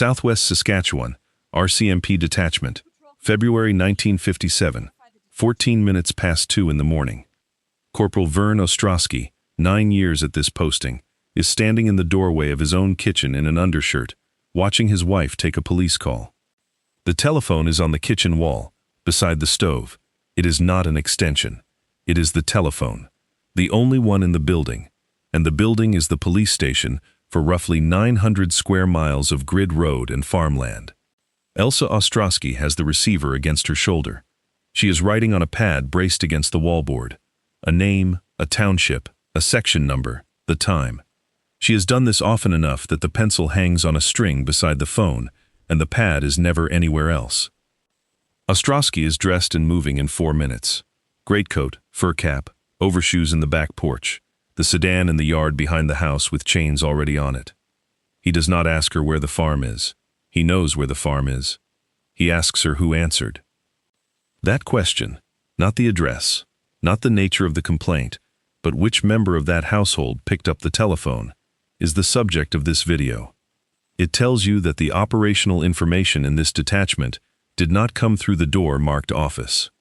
Southwest Saskatchewan, RCMP detachment, February 1957, 14 minutes past 2 in the morning. Corporal Vern Ostrowski, 9 years at this posting, is standing in the doorway of his own kitchen in an undershirt, watching his wife take a police call. The telephone is on the kitchen wall, beside the stove. It is not an extension. It is the telephone, the only one in the building, and the building is the police station for roughly 900 square miles of grid road and farmland. Elsa Ostrowski has the receiver against her shoulder. She is writing on a pad braced against the wallboard. A name, a township, a section number, the time. She has done this often enough that the pencil hangs on a string beside the phone, and the pad is never anywhere else. Ostrowski is dressed and moving in 4 minutes. Greatcoat, fur cap, overshoes in the back porch, the sedan in the yard behind the house with chains already on it. He does not ask her where the farm is. He knows where the farm is. He asks her who answered. That question, not the address, not the nature of the complaint, but which member of that household picked up the telephone, is the subject of this video. It tells you that the operational information in this detachment did not come through the door marked office.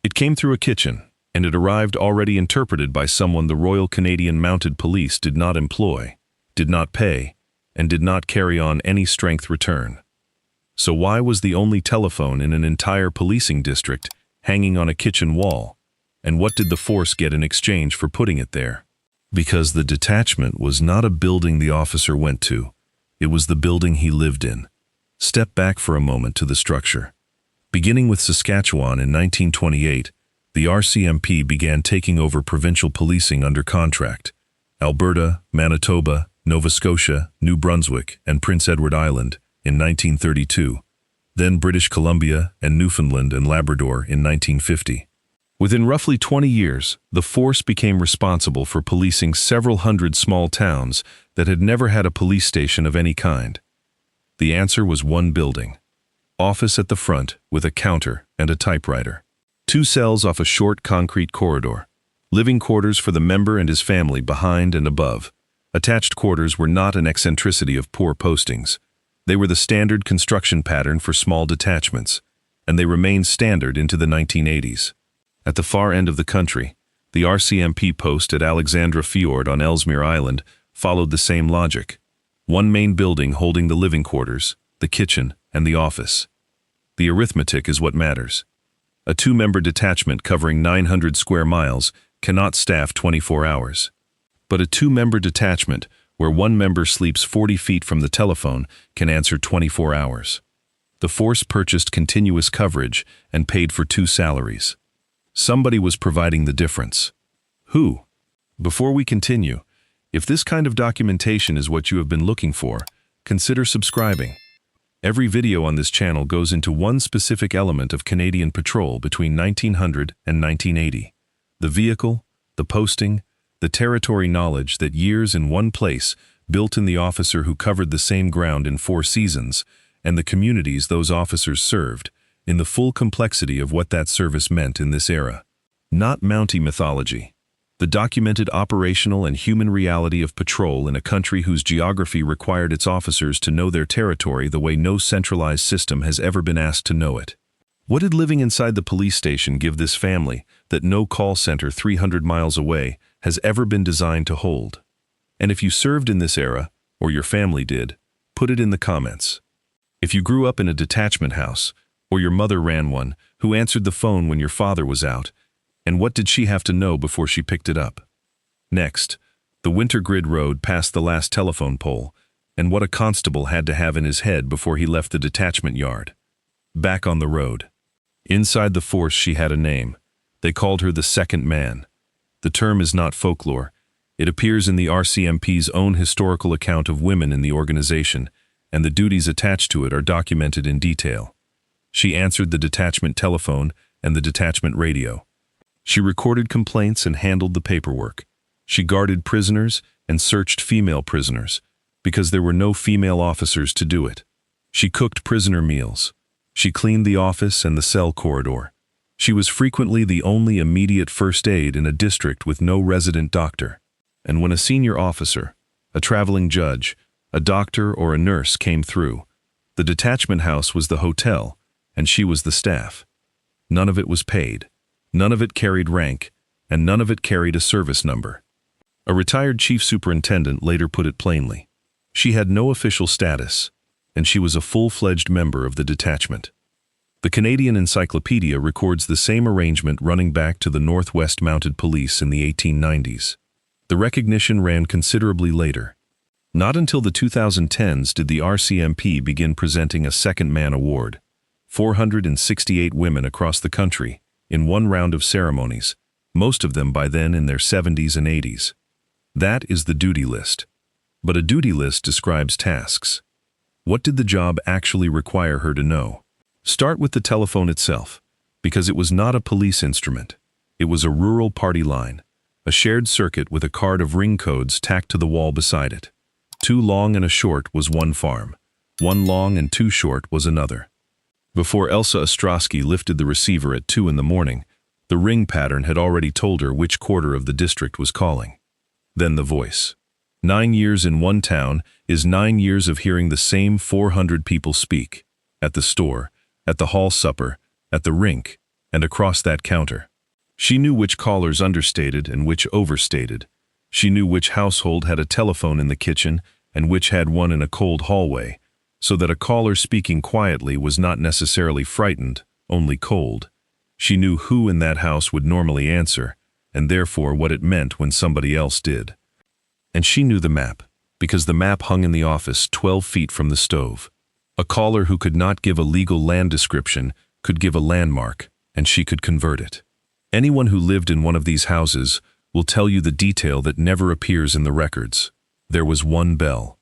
It came through a kitchen, and it arrived already interpreted by someone the Royal Canadian Mounted Police did not employ, did not pay, and did not carry on any strength return. So why was the only telephone in an entire policing district hanging on a kitchen wall, and what did the force get in exchange for putting it there? Because the detachment was not a building the officer went to, it was the building he lived in. Step back for a moment to the structure. Beginning with Saskatchewan in 1928, the RCMP began taking over provincial policing under contract. Alberta, Manitoba, Nova Scotia, New Brunswick, and Prince Edward Island in 1932, then British Columbia and Newfoundland and Labrador in 1950. Within roughly 20 years, the force became responsible for policing several hundred small towns that had never had a police station of any kind. The answer was one building. Office at the front with a counter and a typewriter. 2 cells off a short concrete corridor. Living quarters for the member and his family behind and above. Attached quarters were not an eccentricity of poor postings. They were the standard construction pattern for small detachments, and they remained standard into the 1980s. At the far end of the country, the RCMP post at Alexandra Fjord on Ellesmere Island followed the same logic. One main building holding the living quarters, the kitchen, and the office. The arithmetic is what matters. A 2-member detachment covering 900 square miles cannot staff 24 hours. But a 2-member detachment, where one member sleeps 40 feet from the telephone, can answer 24 hours. The force purchased continuous coverage and paid for 2 salaries. Somebody was providing the difference. Who? Before we continue, if this kind of documentation is what you have been looking for, consider subscribing. Every video on this channel goes into one specific element of Canadian patrol between 1900 and 1980. The vehicle, the posting, the territory knowledge that years in one place built in the officer who covered the same ground in 4 seasons, and the communities those officers served, in the full complexity of what that service meant in this era. Not Mountie mythology. The documented operational and human reality of patrol in a country whose geography required its officers to know their territory the way no centralized system has ever been asked to know it. What did living inside the police station give this family that no call center 300 miles away has ever been designed to hold? And if you served in this era, or your family did, put it in the comments. If you grew up in a detachment house, or your mother ran one, who answered the phone when your father was out, and what did she have to know before she picked it up? Next, the winter grid road past the last telephone pole, and what a constable had to have in his head before he left the detachment yard. Back on the road. Inside the force she had a name. They called her the second man. The term is not folklore. It appears in the RCMP's own historical account of women in the organization, and the duties attached to it are documented in detail. She answered the detachment telephone and the detachment radio. She recorded complaints and handled the paperwork. She guarded prisoners and searched female prisoners, because there were no female officers to do it. She cooked prisoner meals. She cleaned the office and the cell corridor. She was frequently the only immediate first aid in a district with no resident doctor. And when a senior officer, a traveling judge, a doctor or a nurse came through, The detachment house was the hotel, and she was the staff. None of it was paid. None of it carried rank, and none of it carried a service number. A retired chief superintendent later put it plainly. She had no official status, and she was a full-fledged member of the detachment. The Canadian Encyclopedia records the same arrangement running back to the Northwest Mounted Police in the 1890s. The recognition ran considerably later. Not until the 2010s did the RCMP begin presenting a Second Man Award. 468 women across the country, in one round of ceremonies, most of them by then in their 70s and 80s. That is the duty list. But a duty list describes tasks. What did the job actually require her to know? Start with the telephone itself, because it was not a police instrument. It was a rural party line, a shared circuit with a card of ring codes tacked to the wall beside it. 2 long and a short was one farm. 1 long and 2 short was another. Before Elsa Ostrowski lifted the receiver at 2 in the morning, the ring pattern had already told her which quarter of the district was calling. Then the voice. 9 years in one town is 9 years of hearing the same 400 people speak, at the store, at the hall supper, at the rink, and across that counter. She knew which callers understated and which overstated. She knew which household had a telephone in the kitchen and which had one in a cold hallway, so that a caller speaking quietly was not necessarily frightened, only cold. She knew who in that house would normally answer, and therefore what it meant when somebody else did. And she knew the map, because the map hung in the office 12 feet from the stove. A caller who could not give a legal land description could give a landmark, and she could convert it. Anyone who lived in one of these houses will tell you the detail that never appears in the records. There was one bell.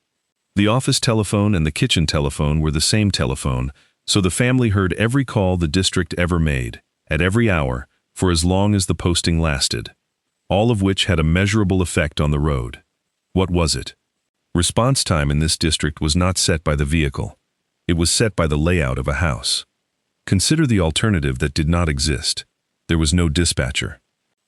The office telephone and the kitchen telephone were the same telephone, so the family heard every call the district ever made, at every hour, for as long as the posting lasted, all of which had a measurable effect on the road. What was it? Response time in this district was not set by the vehicle. It was set by the layout of a house. Consider the alternative that did not exist. There was no dispatcher.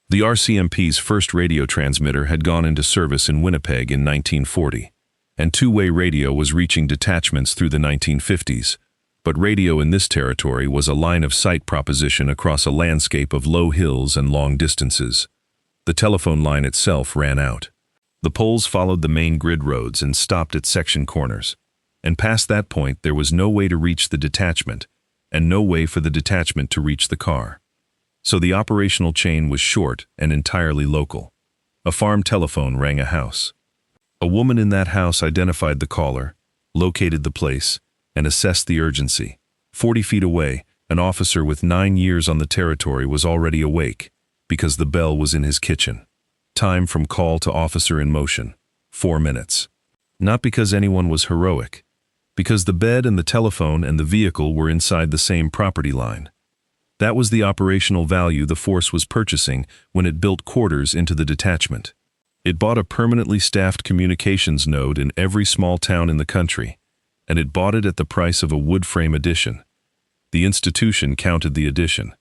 The RCMP's first radio transmitter had gone into service in Winnipeg in 1940, and two-way radio was reaching detachments through the 1950s, but radio in this territory was a line-of-sight proposition across a landscape of low hills and long distances. The telephone line itself ran out. The poles followed the main grid roads and stopped at section corners. And past that point there was no way to reach the detachment, and no way for the detachment to reach the car. So the operational chain was short and entirely local. A farm telephone rang a house. A woman in that house identified the caller, located the place, and assessed the urgency. 40 feet away, an officer with 9 years on the territory was already awake, because the bell was in his kitchen. Time from call to officer in motion, 4 minutes. Not because anyone was heroic, because the bed and the telephone and the vehicle were inside the same property line. That was the operational value the force was purchasing when it built quarters into the detachment. It bought a permanently staffed communications node in every small town in the country, and it bought it at the price of a wood frame addition. The institution counted the addition.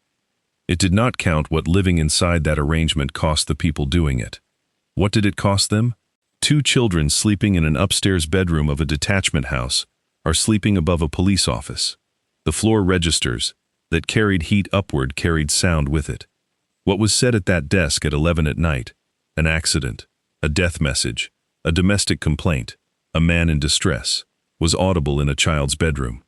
It did not count what living inside that arrangement cost the people doing it. What did it cost them? 2 children sleeping in an upstairs bedroom of a detachment house are sleeping above a police office. The floor registers that carried heat upward carried sound with it. What was said at that desk at 11 at night, an accident, a death message, a domestic complaint, a man in distress, was audible in a child's bedroom.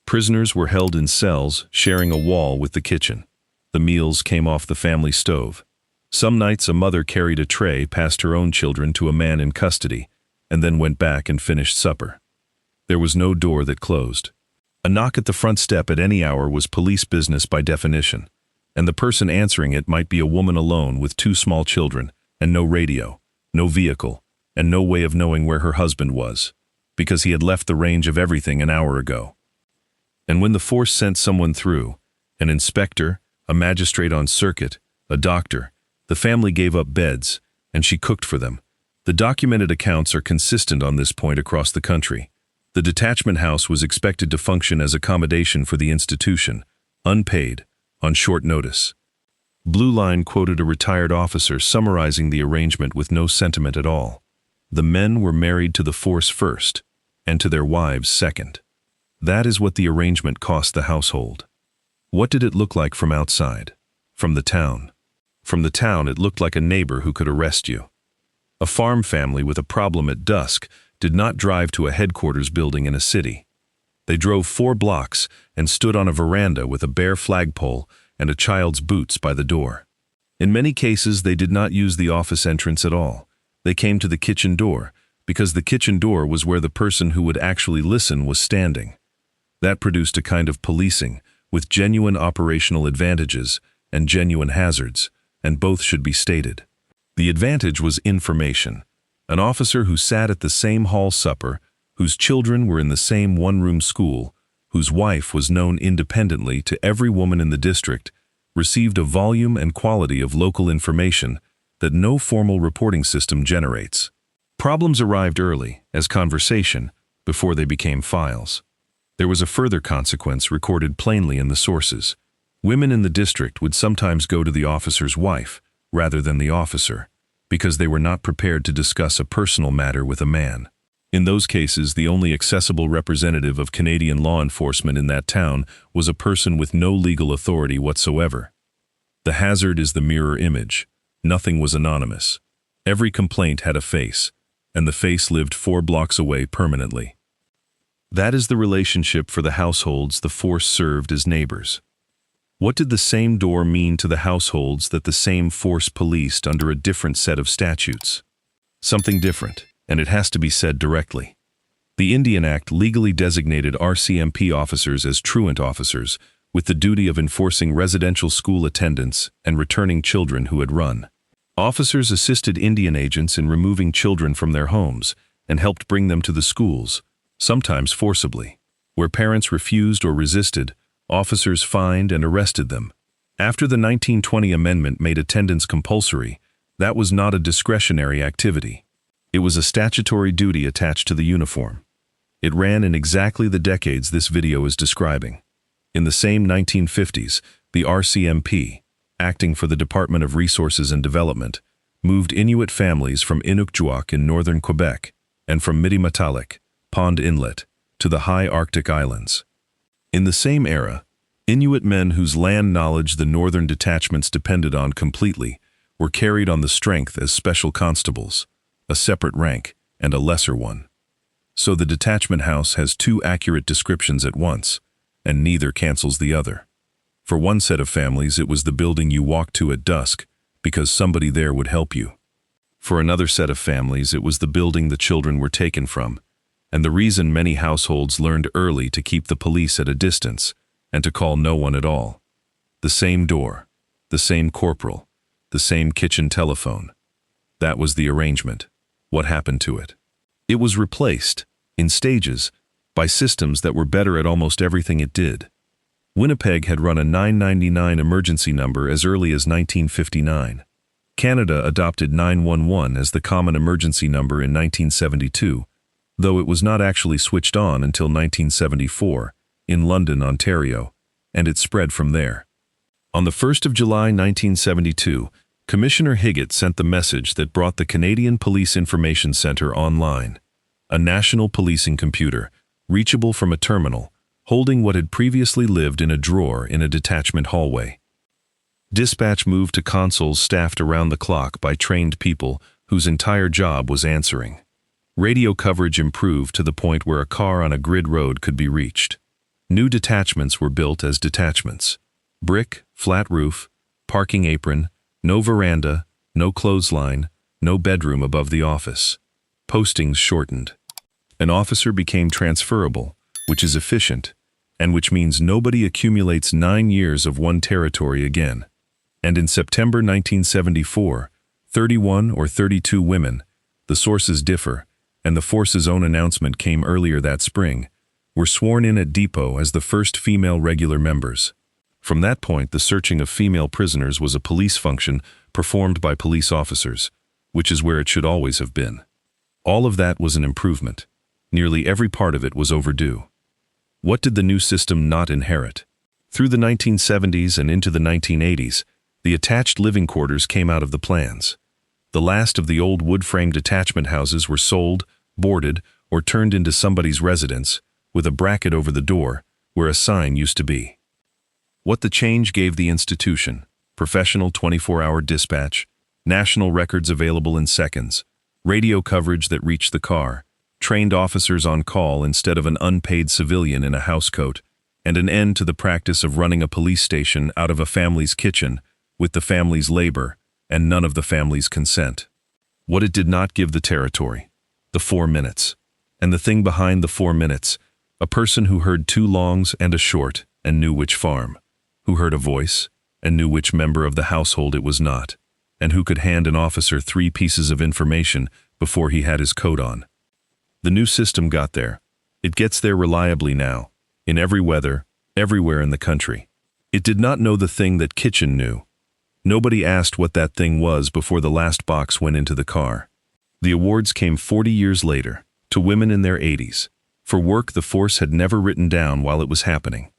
Prisoners were held in cells sharing a wall with the kitchen. The meals came off the family stove. Some nights a mother carried a tray past her own children to a man in custody, and then went back and finished supper. There was no door that closed. A knock at the front step at any hour was police business by definition, and the person answering it might be a woman alone with 2 small children, and no radio, no vehicle, and no way of knowing where her husband was, because he had left the range of everything an hour ago. And when the force sent someone through, an inspector, a magistrate on circuit, a doctor, the family gave up beds, and she cooked for them. The documented accounts are consistent on this point across the country. The detachment house was expected to function as accommodation for the institution, unpaid, on short notice. Blue Line quoted a retired officer summarizing the arrangement with no sentiment at all. The men were married to the force first, and to their wives second. That is what the arrangement cost the household. What did it look like from outside? From the town. From the town, it looked like a neighbor who could arrest you. A farm family with a problem at dusk did not drive to a headquarters building in a city. They drove 4 blocks and stood on a veranda with a bare flagpole and a child's boots by the door. In many cases, they did not use the office entrance at all. They came to the kitchen door, because the kitchen door was where the person who would actually listen was standing. That produced a kind of policing, with genuine operational advantages and genuine hazards, and both should be stated. The advantage was information. An officer who sat at the same hall supper, whose children were in the same one-room school, whose wife was known independently to every woman in the district, received a volume and quality of local information that no formal reporting system generates. Problems arrived early, as conversation, before they became files. There was a further consequence recorded plainly in the sources. Women in the district would sometimes go to the officer's wife, rather than the officer, because they were not prepared to discuss a personal matter with a man. In those cases, the only accessible representative of Canadian law enforcement in that town was a person with no legal authority whatsoever. The hazard is the mirror image. Nothing was anonymous. Every complaint had a face, and the face lived 4 blocks away permanently. That is the relationship for the households the force served as neighbors. What did the same door mean to the households that the same force policed under a different set of statutes? Something different, and it has to be said directly. The Indian Act legally designated RCMP officers as truant officers, with the duty of enforcing residential school attendance and returning children who had run. Officers assisted Indian agents in removing children from their homes and helped bring them to the schools, sometimes forcibly. Where parents refused or resisted, officers fined and arrested them. After the 1920 amendment made attendance compulsory, that was not a discretionary activity. It was a statutory duty attached to the uniform. It ran in exactly the decades this video is describing. In the same 1950s, the RCMP, acting for the Department of Resources and Development, moved Inuit families from Inukjuak in northern Quebec and from Midimatalik, Pond Inlet, to the high Arctic islands. In the same era, Inuit men whose land knowledge the northern detachments depended on completely were carried on the strength as special constables, a separate rank and a lesser one. So the detachment house has 2 accurate descriptions at once, and neither cancels the other. For one set of families, it was the building you walked to at dusk because somebody there would help you. For another set of families, it was the building the children were taken from, and the reason many households learned early to keep the police at a distance and to call no one at all. The same door, the same corporal, the same kitchen telephone. That was the arrangement. What happened to it? It was replaced, in stages, by systems that were better at almost everything it did. Winnipeg had run a 999 emergency number as early as 1959. Canada adopted 911 as the common emergency number in 1972, though it was not actually switched on until 1974, in London, Ontario, and it spread from there. On the 1st of July 1972, Commissioner Higgett sent the message that brought the Canadian Police Information Centre online, a national policing computer, reachable from a terminal, holding what had previously lived in a drawer in a detachment hallway. Dispatch moved to consoles staffed around the clock by trained people whose entire job was answering. Radio coverage improved to the point where a car on a grid road could be reached. New detachments were built as detachments. Brick, flat roof, parking apron, no veranda, no clothesline, no bedroom above the office. Postings shortened. An officer became transferable, which is efficient, and which means nobody accumulates 9 years of one territory again. And in September 1974, 31 or 32 women, the sources differ, and the force's own announcement came earlier that spring, were sworn in at Depot as the first female regular members. From that point, the searching of female prisoners was a police function performed by police officers, which is where it should always have been. All of that was an improvement. Nearly every part of it was overdue. What did the new system not inherit? Through the 1970s and into the 1980s, the attached living quarters came out of the plans. The last of the old wood-frame detachment houses were sold, boarded, or turned into somebody's residence, with a bracket over the door, where a sign used to be. What the change gave the institution: professional 24-hour dispatch, national records available in seconds, radio coverage that reached the car, trained officers on call instead of an unpaid civilian in a housecoat, and an end to the practice of running a police station out of a family's kitchen with the family's labor and none of the family's consent. What it did not give the territory: the 4 minutes. And the thing behind the 4 minutes: a person who heard 2 longs and a short and knew which farm, who heard a voice and knew which member of the household it was not, and who could hand an officer 3 pieces of information before he had his coat on. The new system got there. It gets there reliably now, in every weather, everywhere in the country. It did not know the thing that Kitchen knew. Nobody asked what that thing was before the last box went into the car. The awards came 40 years later, to women in their 80s, for work the force had never written down while it was happening.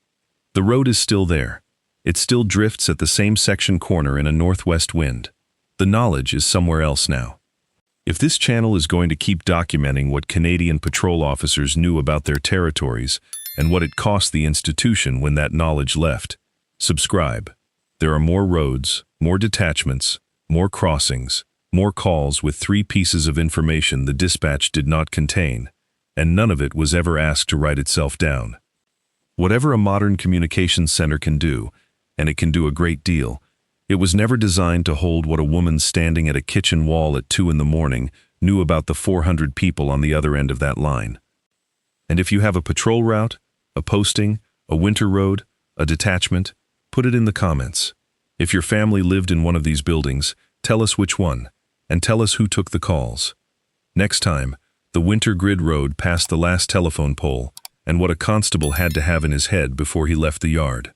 The road is still there. It still drifts at the same section corner in a northwest wind. The knowledge is somewhere else now. If this channel is going to keep documenting what Canadian patrol officers knew about their territories and what it cost the institution when that knowledge left, subscribe. There are more roads, more detachments, more crossings, more calls with 3 pieces of information the dispatch did not contain, and none of it was ever asked to write itself down. Whatever a modern communications center can do, and it can do a great deal, it was never designed to hold what a woman standing at a kitchen wall at 2 in the morning knew about the 400 people on the other end of that line. And if you have a patrol route, a posting, a winter road, a detachment, put it in the comments. If your family lived in one of these buildings, tell us which one, and tell us who took the calls. Next time, the winter grid road passed the last telephone pole, and what a constable had to have in his head before he left the yard.